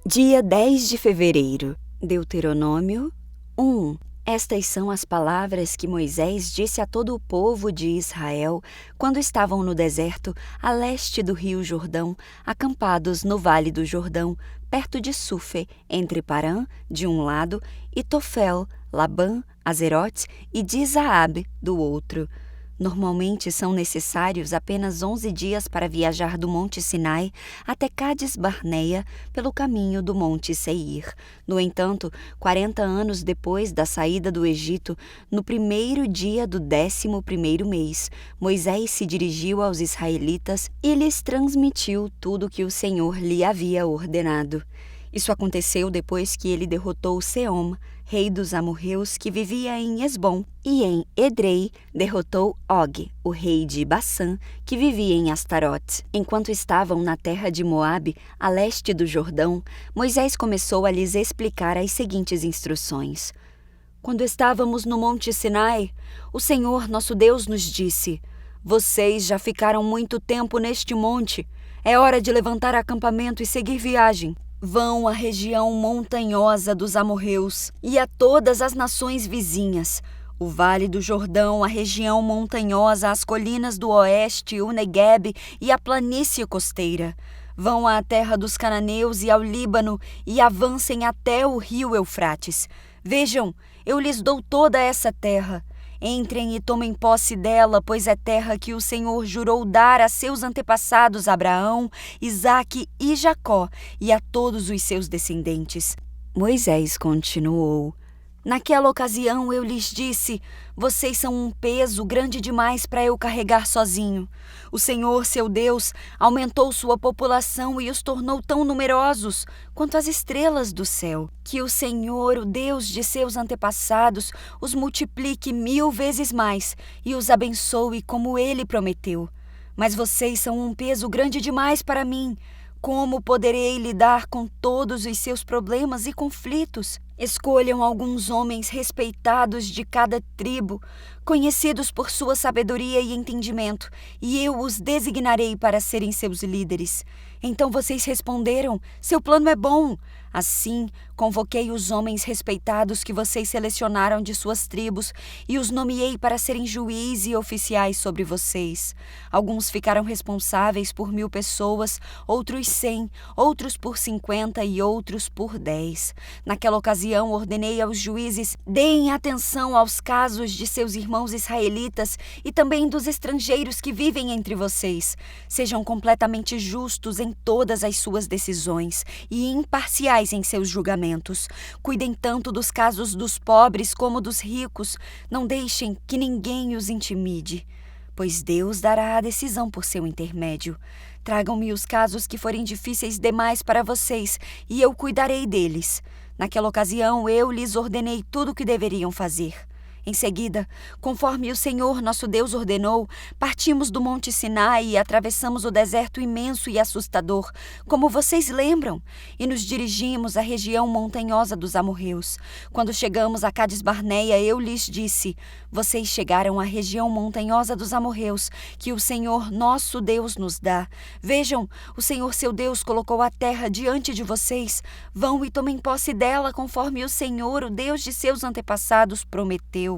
Dia 10 de fevereiro. Deuteronômio 1. Estas são as palavras que Moisés disse a todo o povo de Israel quando estavam no deserto, a leste do rio Jordão, acampados no vale do Jordão, perto de Sufe, entre Parã, de um lado, e Tofel, Labã, Azerote e Dizaabe, do outro. Normalmente são necessários apenas 11 dias para viajar do Monte Sinai até Cádiz Barneia pelo caminho do Monte Seir. No entanto, 40 anos depois da saída do Egito, no primeiro dia do 11º mês, Moisés se dirigiu aos israelitas e lhes transmitiu tudo o que o Senhor lhe havia ordenado. Isso aconteceu depois que ele derrotou Seom, rei dos amorreus que vivia em Esbom, e em Edrei derrotou Og, o rei de Bassã, que vivia em Astarote. Enquanto estavam na terra de Moabe, a leste do Jordão, Moisés começou a lhes explicar as seguintes instruções. Quando estávamos no Monte Sinai, o Senhor nosso Deus nos disse: Vocês já ficaram muito tempo neste monte. É hora de levantar acampamento e seguir viagem. Vão à região montanhosa dos amorreus e a todas as nações vizinhas, o Vale do Jordão, a região montanhosa, as colinas do oeste, o Neguebe e a planície costeira. Vão à terra dos cananeus e ao Líbano e avancem até o rio Eufrates. Vejam, eu lhes dou toda essa terra. Entrem e tomem posse dela, pois é terra que o Senhor jurou dar a seus antepassados Abraão, Isaque e Jacó, e a todos os seus descendentes. Moisés continuou. Naquela ocasião eu lhes disse: Vocês são um peso grande demais para eu carregar sozinho. O Senhor, seu Deus, aumentou sua população e os tornou tão numerosos quanto as estrelas do céu. Que o Senhor, o Deus de seus antepassados, os multiplique 1000 vezes mais e os abençoe como ele prometeu. Mas vocês são um peso grande demais para mim. Como poderei lidar com todos os seus problemas e conflitos? Escolham alguns homens respeitados de cada tribo, conhecidos por sua sabedoria e entendimento, e eu os designarei para serem seus líderes. Então vocês responderam: Seu plano é bom. Assim, convoquei os homens respeitados que vocês selecionaram de suas tribos e os nomeei para serem juízes e oficiais sobre vocês. Alguns ficaram responsáveis por 1000 pessoas, outros 100, outros por 50 e outros por 10. Naquela ocasião, ordenei aos juízes: deem atenção aos casos de seus irmãos israelitas e também dos estrangeiros que vivem entre vocês. Sejam completamente justos em todas as suas decisões e imparciais em seus julgamentos. Cuidem tanto dos casos dos pobres como dos ricos. Não deixem que ninguém os intimide, pois Deus dará a decisão por seu intermédio. Tragam-me os casos que forem difíceis demais para vocês, e eu cuidarei deles. Naquela ocasião, eu lhes ordenei tudo o que deveriam fazer. Em seguida, conforme o Senhor nosso Deus ordenou, partimos do Monte Sinai e atravessamos o deserto imenso e assustador, como vocês lembram, e nos dirigimos à região montanhosa dos amorreus. Quando chegamos a Cádiz Barneia, eu lhes disse: Vocês chegaram à região montanhosa dos amorreus, que o Senhor nosso Deus nos dá. Vejam, o Senhor seu Deus colocou a terra diante de vocês. Vão e tomem posse dela, conforme o Senhor, o Deus de seus antepassados, prometeu.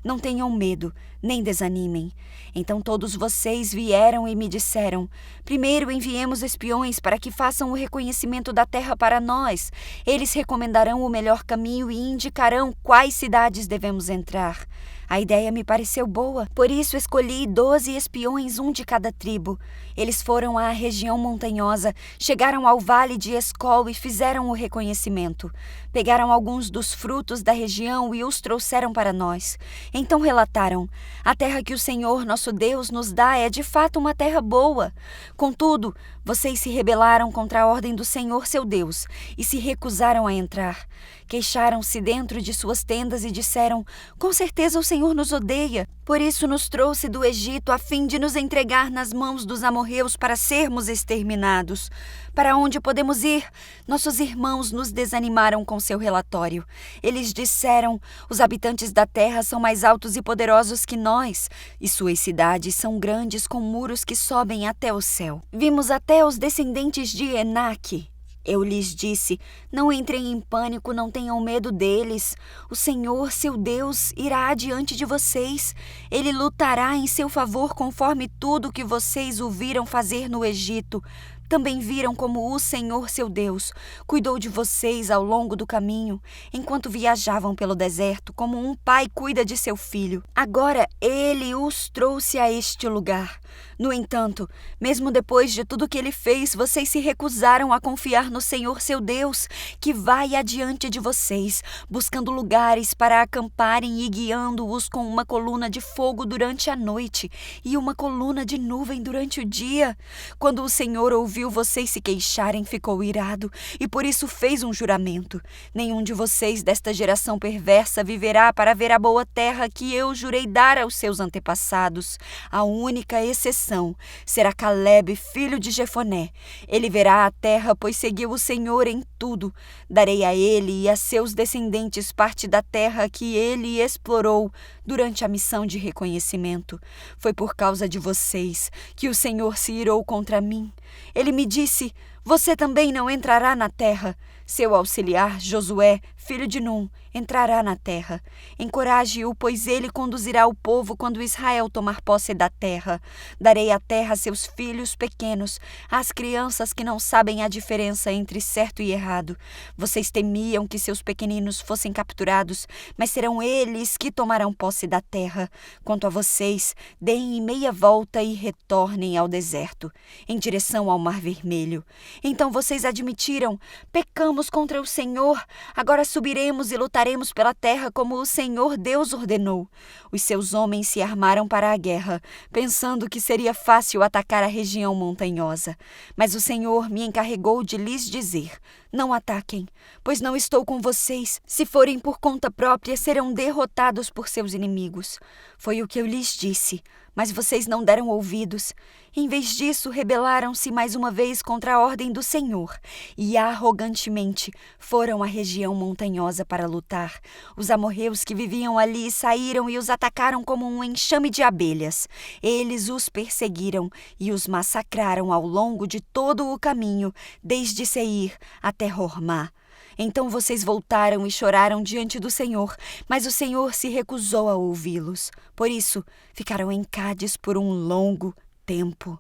Não tenham medo, nem desanimem. Então todos vocês vieram e me disseram: Primeiro enviemos espiões para que façam o reconhecimento da terra para nós. Eles recomendarão o melhor caminho e indicarão quais cidades devemos entrar. A ideia me pareceu boa, por isso escolhi 12 espiões, um de cada tribo. Eles foram à região montanhosa, chegaram ao vale de Escol e fizeram o reconhecimento. Pegaram alguns dos frutos da região e os trouxeram para nós. Então relataram: A terra que o Senhor nosso Deus nos dá é de fato uma terra boa. Contudo, vocês se rebelaram contra a ordem do Senhor seu Deus e se recusaram a entrar. Queixaram-se dentro de suas tendas e disseram: Com certeza o Senhor nos odeia. Por isso nos trouxe do Egito a fim de nos entregar nas mãos dos amorreus para sermos exterminados. Para onde podemos ir? Nossos irmãos nos desanimaram com seu relatório. Eles disseram: Os habitantes da terra são mais altos e poderosos que nós, e suas cidades são grandes com muros que sobem até o céu. Vimos até os descendentes de Enaque, Eu lhes disse: não entrem em pânico, não tenham medo deles. O Senhor, seu Deus, irá adiante de vocês. Ele lutará em seu favor conforme tudo que vocês o viram fazer no Egito. Também viram como o Senhor, seu Deus, cuidou de vocês ao longo do caminho, enquanto viajavam pelo deserto, como um pai cuida de seu filho. Agora ele os trouxe a este lugar. No entanto, mesmo depois de tudo que ele fez, vocês se recusaram a confiar no Senhor, seu Deus, que vai adiante de vocês, buscando lugares para acamparem e guiando-os com uma coluna de fogo durante a noite e uma coluna de nuvem durante o dia. Quando o Senhor ouviu vocês se queixarem, ficou irado e por isso fez um juramento: nenhum de vocês desta geração perversa viverá para ver a boa terra que eu jurei dar aos seus antepassados. A única exceção será Calebe, filho de Jefoné. Ele verá a terra, pois seguiu o Senhor em tudo. Darei a ele e a seus descendentes parte da terra que ele explorou durante a missão de reconhecimento. Foi por causa de vocês que o Senhor se irou contra mim. Ele me disse: você também não entrará na terra. Seu auxiliar, Josué, filho de Num, entrará na terra. Encoraje-o, pois ele conduzirá o povo quando Israel tomar posse da terra. Darei a terra a seus filhos pequenos, às crianças que não sabem a diferença entre certo e errado. Vocês temiam que seus pequeninos fossem capturados, mas serão eles que tomarão posse da terra. Quanto a vocês, deem meia volta e retornem ao deserto, em direção ao Mar Vermelho. Então vocês admitiram: pecamos contra o Senhor, agora subiremos e lutaremos pela terra como o Senhor Deus ordenou. Os seus homens se armaram para a guerra, pensando que seria fácil atacar a região montanhosa. Mas o Senhor me encarregou de lhes dizer: não ataquem, pois não estou com vocês. Se forem por conta própria, serão derrotados por seus inimigos. Foi o que eu lhes disse, mas vocês não deram ouvidos. Em vez disso, rebelaram-se mais uma vez contra a ordem do Senhor e arrogantemente foram à região montanhosa para lutar. Os amorreus que viviam ali saíram e os atacaram como um enxame de abelhas. Eles os perseguiram e os massacraram ao longo de todo o caminho, desde Seir até Hormá. Então vocês voltaram e choraram diante do Senhor, mas o Senhor se recusou a ouvi-los. Por isso, ficaram em Cádiz por um longo tempo.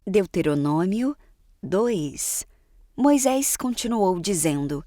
Deuteronômio 2. Moisés continuou dizendo: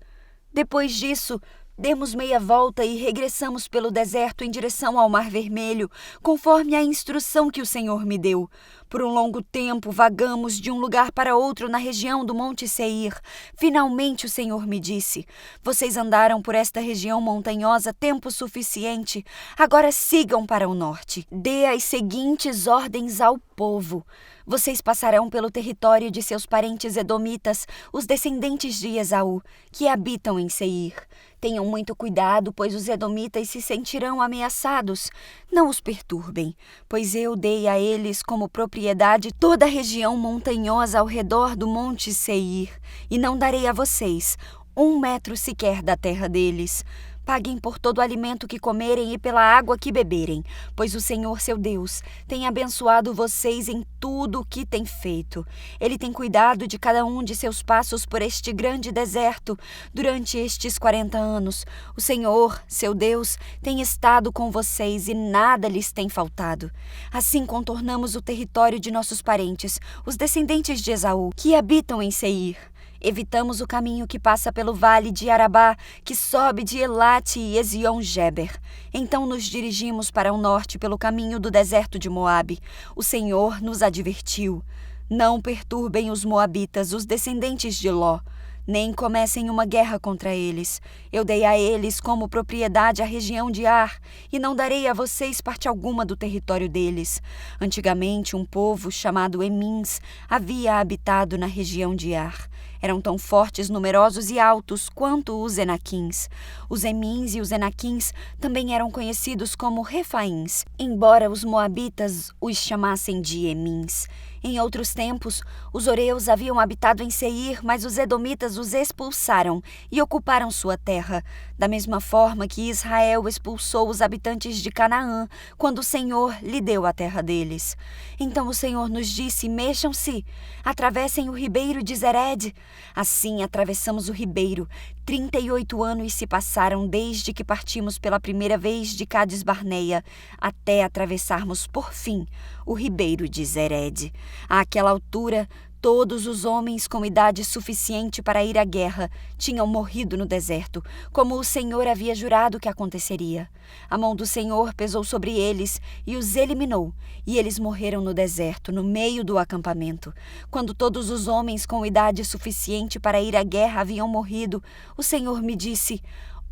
depois disso, demos meia volta e regressamos pelo deserto em direção ao Mar Vermelho, conforme a instrução que o Senhor me deu. Por um longo tempo, vagamos de um lugar para outro na região do Monte Seir. Finalmente o Senhor me disse: vocês andaram por esta região montanhosa tempo suficiente. Agora sigam para o norte. Dê as seguintes ordens ao povo. Vocês passarão pelo território de seus parentes edomitas, os descendentes de Esaú, que habitam em Seir. Tenham muito cuidado, pois os edomitas se sentirão ameaçados. Não os perturbem, pois eu dei a eles como propriedade toda a região montanhosa ao redor do Monte Seir, e não darei a vocês 1 metro sequer da terra deles. Paguem por todo o alimento que comerem e pela água que beberem, pois o Senhor, seu Deus, tem abençoado vocês em tudo o que tem feito. Ele tem cuidado de cada um de seus passos por este grande deserto durante estes 40 anos. O Senhor, seu Deus, tem estado com vocês e nada lhes tem faltado. Assim contornamos o território de nossos parentes, os descendentes de Esaú, que habitam em Seir. Evitamos o caminho que passa pelo vale de Arabá, que sobe de Elate e Ezion-Geber. Então nos dirigimos para o norte pelo caminho do deserto de Moabe. O Senhor nos advertiu: não perturbem os moabitas, os descendentes de Ló, nem comecem uma guerra contra eles. Eu dei a eles como propriedade a região de Ar, e não darei a vocês parte alguma do território deles. Antigamente, um povo chamado Emins havia habitado na região de Ar. Eram tão fortes, numerosos e altos quanto os Enaquins. Os Emins e os Enaquins também eram conhecidos como Refaíns, embora os moabitas os chamassem de Emins. Em outros tempos, os Oreus haviam habitado em Seir, mas os Edomitas os expulsaram e ocuparam sua terra, da mesma forma que Israel expulsou os habitantes de Canaã, quando o Senhor lhe deu a terra deles. Então o Senhor nos disse: mexam-se, atravessem o ribeiro de Zered, Assim atravessamos o ribeiro. 38 anos se passaram desde que partimos pela primeira vez de Cádiz Barneia, até atravessarmos, por fim, o ribeiro de Zered. Àquela altura, todos os homens com idade suficiente para ir à guerra tinham morrido no deserto, como o Senhor havia jurado que aconteceria. A mão do Senhor pesou sobre eles e os eliminou, e eles morreram no deserto, no meio do acampamento. Quando todos os homens com idade suficiente para ir à guerra haviam morrido, o Senhor me disse: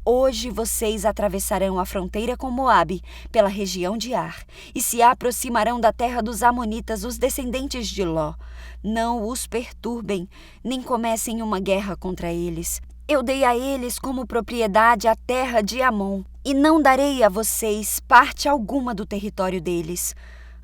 hoje vocês atravessarão a fronteira com Moabe, pela região de Ar, e se aproximarão da terra dos Amonitas, os descendentes de Ló. Não os perturbem, nem comecem uma guerra contra eles. Eu dei a eles como propriedade a terra de Amon, e não darei a vocês parte alguma do território deles.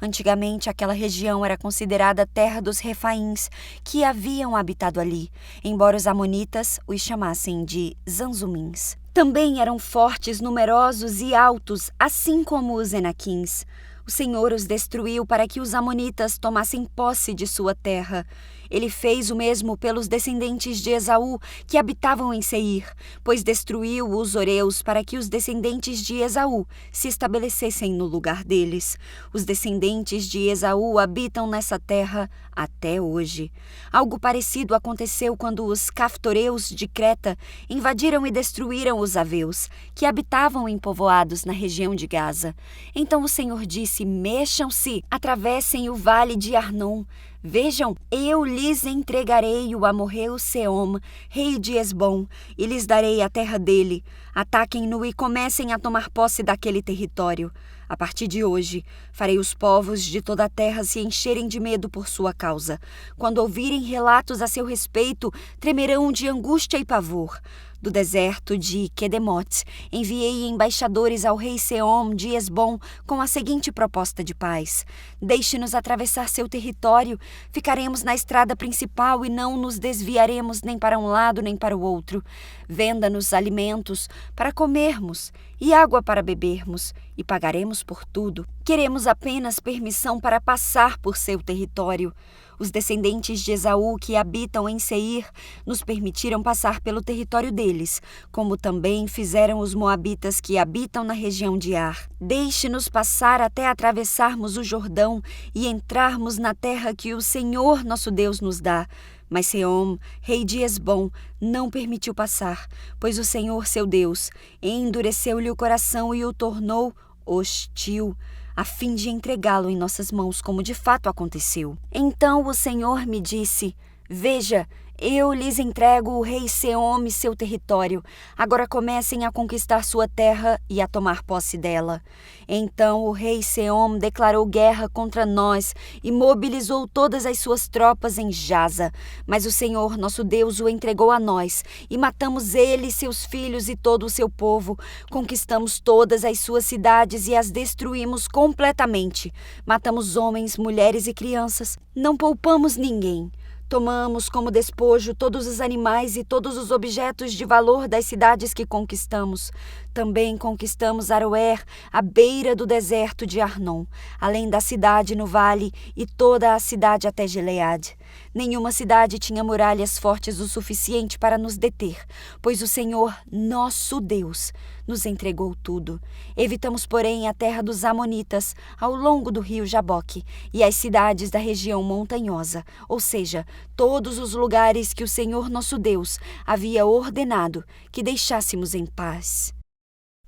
Antigamente, aquela região era considerada terra dos Refaíns, que haviam habitado ali, embora os Amonitas os chamassem de Zanzumins. Também eram fortes, numerosos e altos, assim como os Enaquins. O Senhor os destruiu para que os Amonitas tomassem posse de sua terra. Ele fez o mesmo pelos descendentes de Esaú, que habitavam em Seir, pois destruiu os Horeus para que os descendentes de Esaú se estabelecessem no lugar deles. Os descendentes de Esaú habitam nessa terra até hoje. Algo parecido aconteceu quando os Caftoreus de Creta invadiram e destruíram os Aveus, que habitavam em povoados na região de Gaza. Então o Senhor disse: mexam-se, atravessem o vale de Arnon. Vejam, eu lhes entregarei o amorreu Seom, rei de Esbom, e lhes darei a terra dele. Ataquem-no e comecem a tomar posse daquele território. A partir de hoje, farei os povos de toda a terra se encherem de medo por sua causa. Quando ouvirem relatos a seu respeito, tremerão de angústia e pavor. Do deserto de Quedemote, enviei embaixadores ao rei Seom de Esbom com a seguinte proposta de paz: deixe-nos atravessar seu território, ficaremos na estrada principal e não nos desviaremos nem para um lado nem para o outro. Venda-nos alimentos para comermos e água para bebermos, e pagaremos por tudo. Queremos apenas permissão para passar por seu território. Os descendentes de Esaú que habitam em Seir nos permitiram passar pelo território deles, como também fizeram os moabitas que habitam na região de Ar. Deixe-nos passar até atravessarmos o Jordão e entrarmos na terra que o Senhor nosso Deus nos dá. Mas Seom, rei de Esbom, não permitiu passar, pois o Senhor seu Deus endureceu-lhe o coração e o tornou hostil, a fim de entregá-lo em nossas mãos, como de fato aconteceu. Então o Senhor me disse: veja, eu lhes entrego o rei Seom e seu território. Agora comecem a conquistar sua terra e a tomar posse dela. Então o rei Seom declarou guerra contra nós e mobilizou todas as suas tropas em Jaza. Mas o Senhor nosso Deus o entregou a nós, e matamos ele, seus filhos e todo o seu povo. Conquistamos todas as suas cidades e as destruímos completamente. Matamos homens, mulheres e crianças. Não poupamos ninguém. Tomamos como despojo todos os animais e todos os objetos de valor das cidades que conquistamos. Também conquistamos Aroer, à beira do deserto de Arnon, além da cidade no vale e toda a cidade até Gileade. Nenhuma cidade tinha muralhas fortes o suficiente para nos deter, pois o Senhor, nosso Deus, nos entregou tudo. Evitamos, porém, a terra dos Amonitas, ao longo do rio Jaboque, e as cidades da região montanhosa, ou seja, todos os lugares que o Senhor nosso Deus havia ordenado que deixássemos em paz.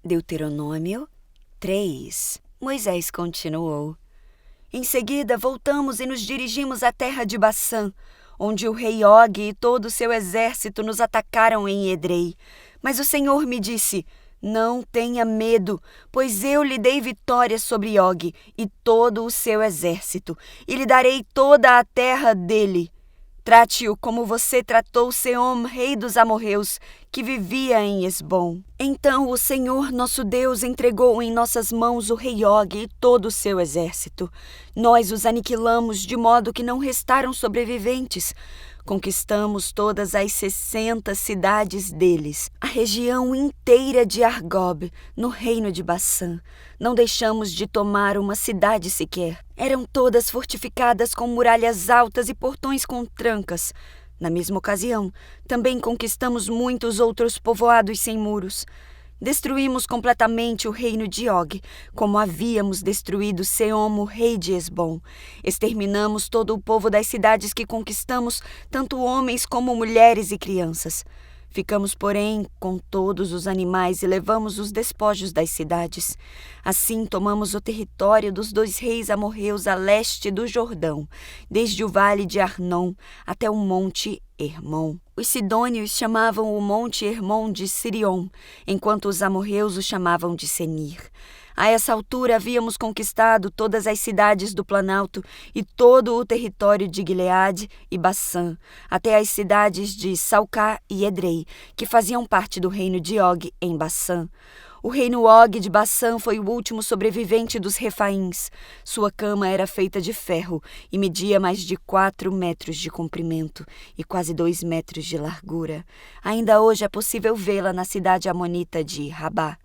Deuteronômio 3. Moisés continuou: em seguida voltamos e nos dirigimos à terra de Bassã, onde o rei Og e todo o seu exército nos atacaram em Edrei. Mas o Senhor me disse: não tenha medo, pois eu lhe dei vitória sobre Og e todo o seu exército, e lhe darei toda a terra dele. Trate-o como você tratou Seom, rei dos amorreus, que vivia em Esbom. Então o Senhor nosso Deus entregou em nossas mãos o rei Og e todo o seu exército. Nós os aniquilamos de modo que não restaram sobreviventes. Conquistamos todas as 60 cidades deles, a região inteira de Argob, no reino de Bassã. Não deixamos de tomar uma cidade sequer. Eram todas fortificadas com muralhas altas e portões com trancas. Na mesma ocasião, também conquistamos muitos outros povoados sem muros. Destruímos completamente o reino de Og, como havíamos destruído Seom, rei de Hesbom. Exterminamos todo o povo das cidades que conquistamos, tanto homens como mulheres e crianças. Ficamos, porém, com todos os animais e levamos os despojos das cidades. Assim tomamos o território dos 2 reis amorreus a leste do Jordão, desde o vale de Arnon até o monte Hermon. Os sidônios chamavam o monte Hermon de Sirion, enquanto os amorreus o chamavam de Senir. A essa altura havíamos conquistado todas as cidades do Planalto e todo o território de Gileade e Bassã, até as cidades de Salcá e Edrei, que faziam parte do reino de Og em Bassã. O reino Og de Bassã foi o último sobrevivente dos Refaíns. Sua cama era feita de ferro e media mais de 4 metros de comprimento e quase 2 metros de largura. Ainda hoje é possível vê-la na cidade amonita de Rabá.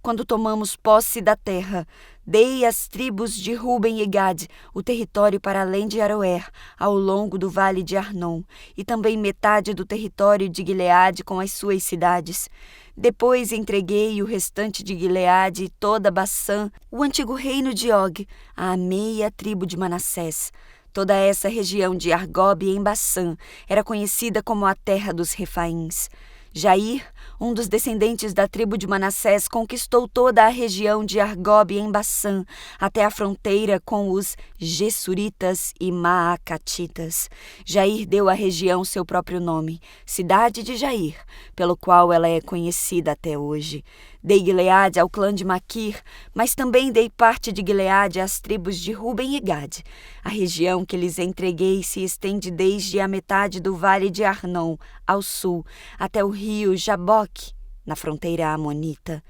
Quando tomamos posse da terra, dei às tribos de Ruben e Gad o território para além de Aroer, ao longo do vale de Arnon, e também metade do território de Gileade com as suas cidades. Depois entreguei o restante de Gileade e toda Bassã, o antigo reino de Og, à meia tribo de Manassés. Toda essa região de Argob em Bassã era conhecida como a terra dos Refaíns. Jair, um dos descendentes da tribo de Manassés, conquistou toda a região de Argob em Bassã, até a fronteira com os Gessuritas e Maacatitas. Jair deu à região seu próprio nome, cidade de Jair, pelo qual ela é conhecida até hoje. Dei Gileade ao clã de Maquir, mas também dei parte de Gileade às tribos de Ruben e Gad. A região que lhes entreguei se estende desde a metade do vale de Arnon, ao sul, até o rio Jaboque, na fronteira amonita.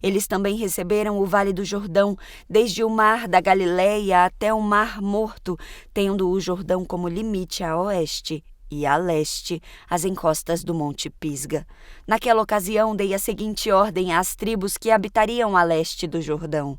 Eles também receberam o vale do Jordão, desde o mar da Galileia até o mar Morto, tendo o Jordão como limite a oeste e a leste, as encostas do Monte Pisga. Naquela ocasião, dei a seguinte ordem às tribos que habitariam a leste do Jordão.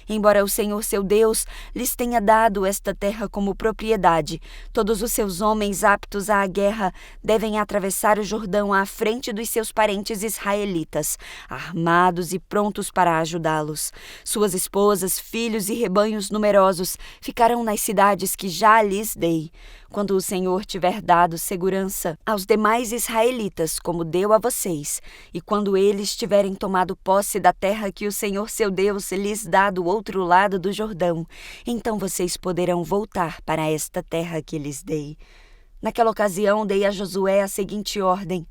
Embora o Senhor seu Deus lhes tenha dado esta terra como propriedade, todos os seus homens aptos à guerra devem atravessar o Jordão à frente dos seus parentes israelitas, armados e prontos para ajudá-los. Suas esposas, filhos e rebanhos numerosos ficarão nas cidades que já lhes dei. Quando o Senhor tiver dado segurança aos demais israelitas, como deu a vocês, e quando eles tiverem tomado posse da terra que o Senhor seu Deus lhes dá do outro lado do Jordão, então vocês poderão voltar para esta terra que lhes dei. Naquela ocasião, dei a Josué a seguinte ordem: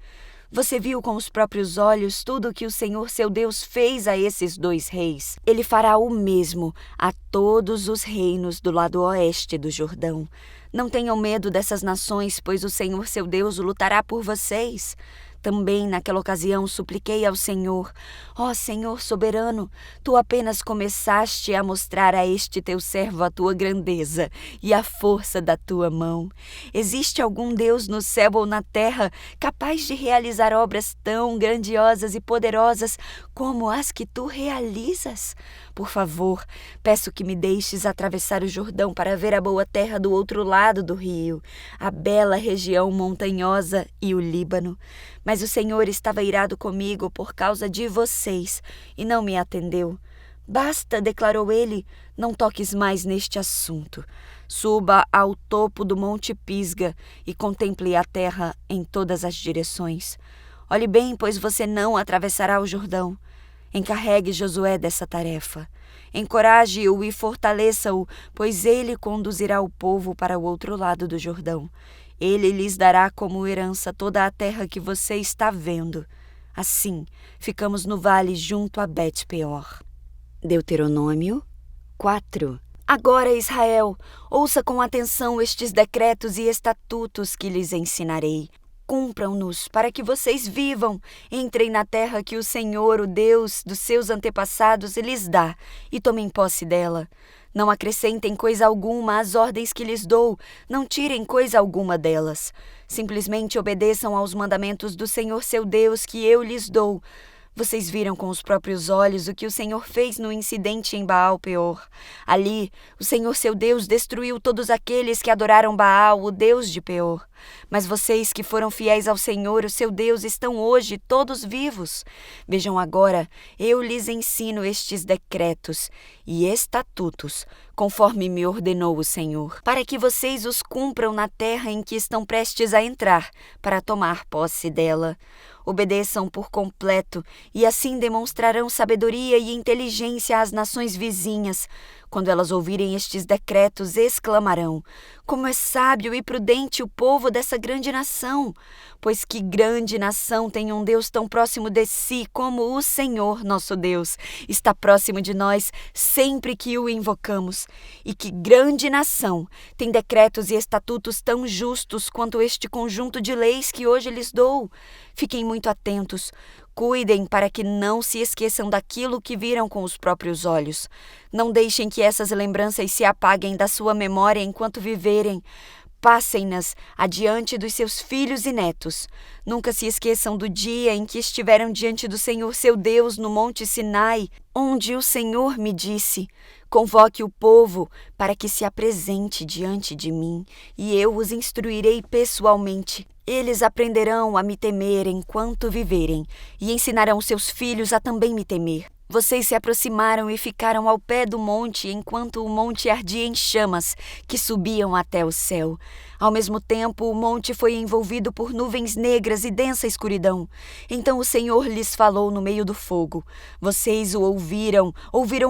você viu com os próprios olhos tudo o que o Senhor seu Deus fez a esses 2 reis. Ele fará o mesmo a todos os reinos do lado oeste do Jordão. Não tenham medo dessas nações, pois o Senhor seu Deus lutará por vocês. Também naquela ocasião supliquei ao Senhor: ó Senhor soberano, tu apenas começaste a mostrar a este teu servo a tua grandeza e a força da tua mão. Existe algum Deus no céu ou na terra capaz de realizar obras tão grandiosas e poderosas como as que tu realizas? Por favor, peço que me deixes atravessar o Jordão para ver a boa terra do outro lado do rio, a bela região montanhosa e o Líbano. Mas o Senhor estava irado comigo por causa de vocês e não me atendeu. Basta, declarou ele, não toques mais neste assunto. Suba ao topo do Monte Pisga e contemple a terra em todas as direções. Olhe bem, pois você não atravessará o Jordão. Encarregue Josué dessa tarefa. Encoraje-o e fortaleça-o, pois ele conduzirá o povo para o outro lado do Jordão. Ele lhes dará como herança toda a terra que você está vendo. Assim, ficamos no vale junto a Bet-peor. Deuteronômio 4. Agora, Israel, ouça com atenção estes decretos e estatutos que lhes ensinarei. Cumpram-nos para que vocês vivam. Entrem na terra que o Senhor, o Deus dos seus antepassados, lhes dá e tomem posse dela. Não acrescentem coisa alguma às ordens que lhes dou, não tirem coisa alguma delas. Simplesmente obedeçam aos mandamentos do Senhor seu Deus que eu lhes dou. Vocês viram com os próprios olhos o que o Senhor fez no incidente em Baal-peor. Ali, o Senhor seu Deus destruiu todos aqueles que adoraram Baal, o Deus de Peor. Mas vocês que foram fiéis ao Senhor, o seu Deus, estão hoje todos vivos. Vejam agora, eu lhes ensino estes decretos e estatutos, conforme me ordenou o Senhor, para que vocês os cumpram na terra em que estão prestes a entrar, para tomar posse dela. Obedeçam por completo e assim demonstrarão sabedoria e inteligência às nações vizinhas. Quando elas ouvirem estes decretos, exclamarão: como é sábio e prudente o povo dessa grande nação! Pois que grande nação tem um Deus tão próximo de si como o Senhor, nosso Deus, está próximo de nós sempre que o invocamos. E que grande nação tem decretos e estatutos tão justos quanto este conjunto de leis que hoje lhes dou. Fiquem muito atentos. Cuidem para que não se esqueçam daquilo que viram com os próprios olhos. Não deixem que essas lembranças se apaguem da sua memória enquanto viverem. Passem-nas adiante dos seus filhos e netos. Nunca se esqueçam do dia em que estiveram diante do Senhor seu Deus no Monte Sinai, onde o Senhor me disse: convoque o povo para que se apresente diante de mim, e eu os instruirei pessoalmente. Eles aprenderão a me temer enquanto viverem, e ensinarão seus filhos a também me temer. Vocês se aproximaram e ficaram ao pé do monte enquanto o monte ardia em chamas que subiam até o céu. Ao mesmo tempo, o monte foi envolvido por nuvens negras e densa escuridão. Então o Senhor lhes falou no meio do fogo. Vocês o ouviram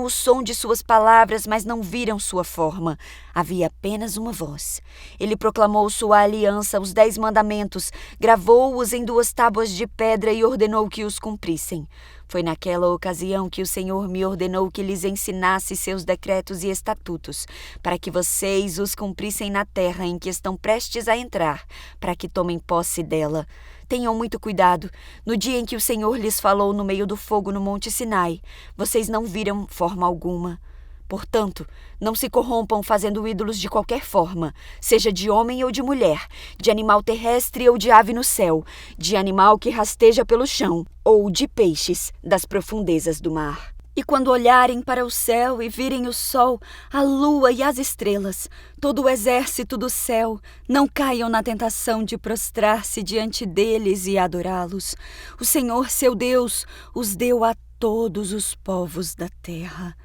o som de suas palavras, mas não viram sua forma. Havia apenas uma voz. Ele proclamou sua aliança, os 10 mandamentos, gravou-os em 2 tábuas de pedra e ordenou que os cumprissem. Foi naquela ocasião que o Senhor me ordenou que lhes ensinasse seus decretos e estatutos, para que vocês os cumprissem na terra em que estão prestes a entrar, para que tomem posse dela. Tenham muito cuidado. No dia em que o Senhor lhes falou no meio do fogo no Monte Sinai, vocês não viram forma alguma. Portanto, não se corrompam fazendo ídolos de qualquer forma, seja de homem ou de mulher, de animal terrestre ou de ave no céu, de animal que rasteja pelo chão, ou de peixes das profundezas do mar. E quando olharem para o céu e virem o sol, a lua e as estrelas, todo o exército do céu, não caiam na tentação de prostrar-se diante deles e adorá-los. O Senhor, seu Deus, os deu a todos os povos da terra.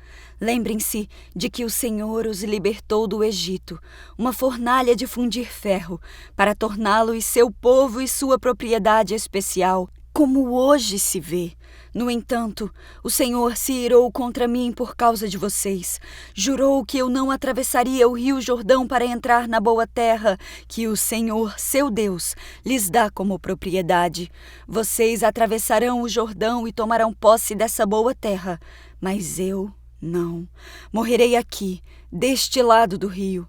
Lembrem-se de que o Senhor os libertou do Egito, uma fornalha de fundir ferro, para torná-los seu povo e sua propriedade especial, como hoje se vê. No entanto, o Senhor se irou contra mim por causa de vocês. Jurou que eu não atravessaria o rio Jordão para entrar na boa terra que o Senhor, seu Deus, lhes dá como propriedade. Vocês atravessarão o Jordão e tomarão posse dessa boa terra, mas eu não. Morrerei aqui, deste lado do rio.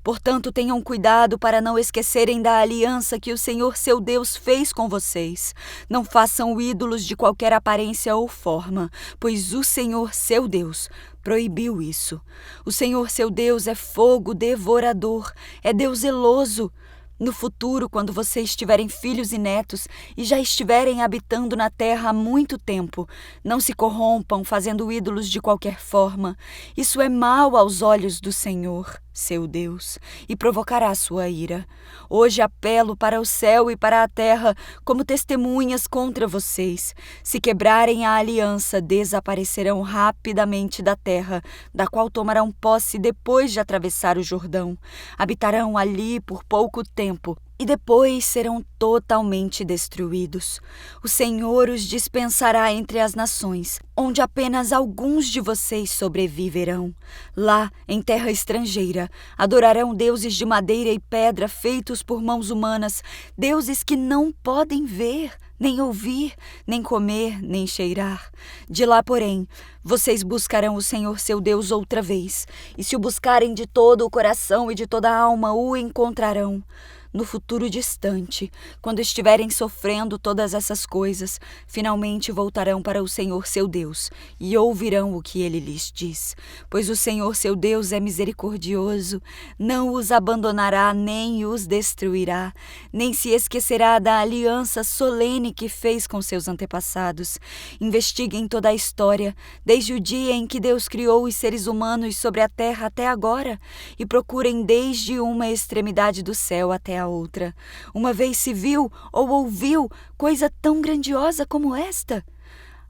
Portanto, tenham cuidado para não esquecerem da aliança que o Senhor seu Deus fez com vocês. Não façam ídolos de qualquer aparência ou forma, pois o Senhor seu Deus proibiu isso. O Senhor seu Deus é fogo devorador, é Deus zeloso. No futuro, quando vocês tiverem filhos e netos e já estiverem habitando na terra há muito tempo, não se corrompam fazendo ídolos de qualquer forma. Isso é mau aos olhos do Senhor, seu Deus, e provocará sua ira. Hoje apelo para o céu e para a terra como testemunhas contra vocês. Se quebrarem a aliança, desaparecerão rapidamente da terra, da qual tomarão posse depois de atravessar o Jordão. Habitarão ali por pouco tempo e depois serão totalmente destruídos. O Senhor os dispensará entre as nações, onde apenas alguns de vocês sobreviverão. Lá, em terra estrangeira, adorarão deuses de madeira e pedra feitos por mãos humanas, deuses que não podem ver, nem ouvir, nem comer, nem cheirar. De lá, porém, vocês buscarão o Senhor seu Deus outra vez, e se o buscarem de todo o coração e de toda a alma, o encontrarão. No futuro distante, quando estiverem sofrendo todas essas coisas, finalmente voltarão para o Senhor seu Deus e ouvirão o que ele lhes diz. Pois o Senhor seu Deus é misericordioso, não os abandonará nem os destruirá, nem se esquecerá da aliança solene que fez com seus antepassados. Investiguem toda a história, desde o dia em que Deus criou os seres humanos sobre a terra até agora, e procurem desde uma extremidade do céu até a outra. Uma vez se viu ou ouviu coisa tão grandiosa como esta?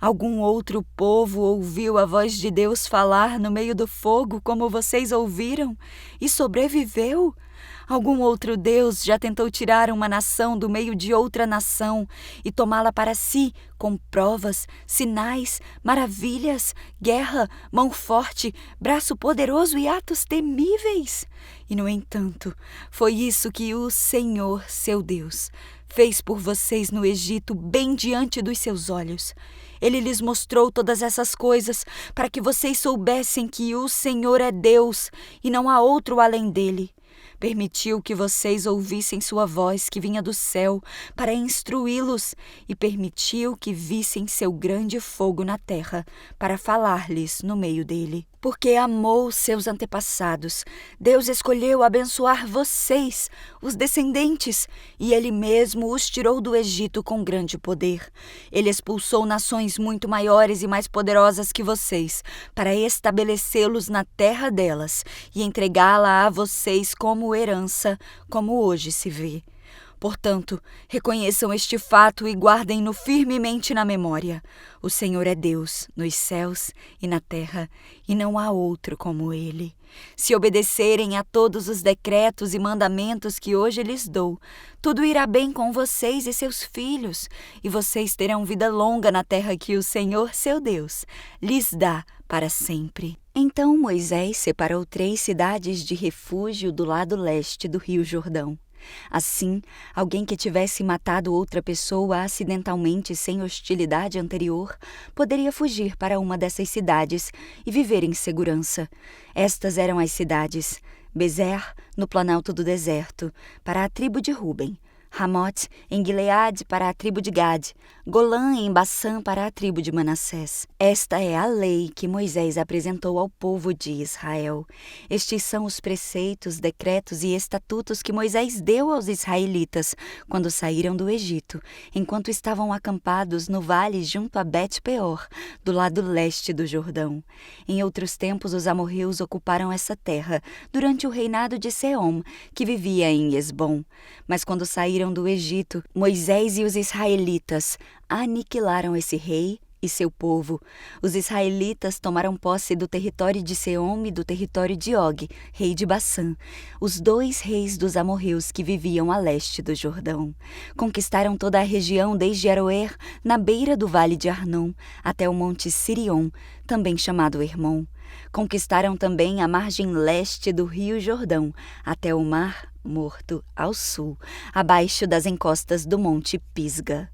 Algum outro povo ouviu a voz de Deus falar no meio do fogo, como vocês ouviram, e sobreviveu? Algum outro Deus já tentou tirar uma nação do meio de outra nação e tomá-la para si com provas, sinais, maravilhas, guerra, mão forte, braço poderoso e atos temíveis? E, no entanto, foi isso que o Senhor, seu Deus, fez por vocês no Egito, bem diante dos seus olhos. Ele lhes mostrou todas essas coisas para que vocês soubessem que o Senhor é Deus e não há outro além dele. Permitiu que vocês ouvissem sua voz que vinha do céu para instruí-los e permitiu que vissem seu grande fogo na terra para falar-lhes no meio dele. Porque amou seus antepassados, Deus escolheu abençoar vocês, os descendentes, e Ele mesmo os tirou do Egito com grande poder. Ele expulsou nações muito maiores e mais poderosas que vocês, para estabelecê-los na terra delas e entregá-la a vocês como herança, como hoje se vê. Portanto, reconheçam este fato e guardem-no firmemente na memória. O Senhor é Deus, nos céus e na terra, e não há outro como Ele. Se obedecerem a todos os decretos e mandamentos que hoje lhes dou, tudo irá bem com vocês e seus filhos, e vocês terão vida longa na terra que o Senhor, seu Deus, lhes dá para sempre. Então Moisés separou 3 cidades de refúgio do lado leste do rio Jordão. Assim, alguém que tivesse matado outra pessoa acidentalmente sem hostilidade anterior poderia fugir para uma dessas cidades e viver em segurança. Estas eram as cidades: Bezer, no planalto do deserto, para a tribo de Ruben; Ramote, em Gileade, para a tribo de Gade; Golã, em Bassã, para a tribo de Manassés. Esta é a lei que Moisés apresentou ao povo de Israel. Estes são os preceitos, decretos e estatutos que Moisés deu aos israelitas quando saíram do Egito, enquanto estavam acampados no vale junto a Bet-peor, do lado leste do Jordão. Em outros tempos, os amorreus ocuparam essa terra durante o reinado de Seom, que vivia em Hesbom. Mas quando saíram do Egito, Moisés e os israelitas aniquilaram esse rei e seu povo. Os israelitas tomaram posse do território de Seom e do território de Og, rei de Bassã, os 2 reis dos amorreus que viviam a leste do Jordão. Conquistaram toda a região desde Aroer, na beira do vale de Arnon, até o monte Sirion, também chamado Hermon. Conquistaram também a margem leste do rio Jordão, até o mar Morto ao sul, abaixo das encostas do monte Pisga.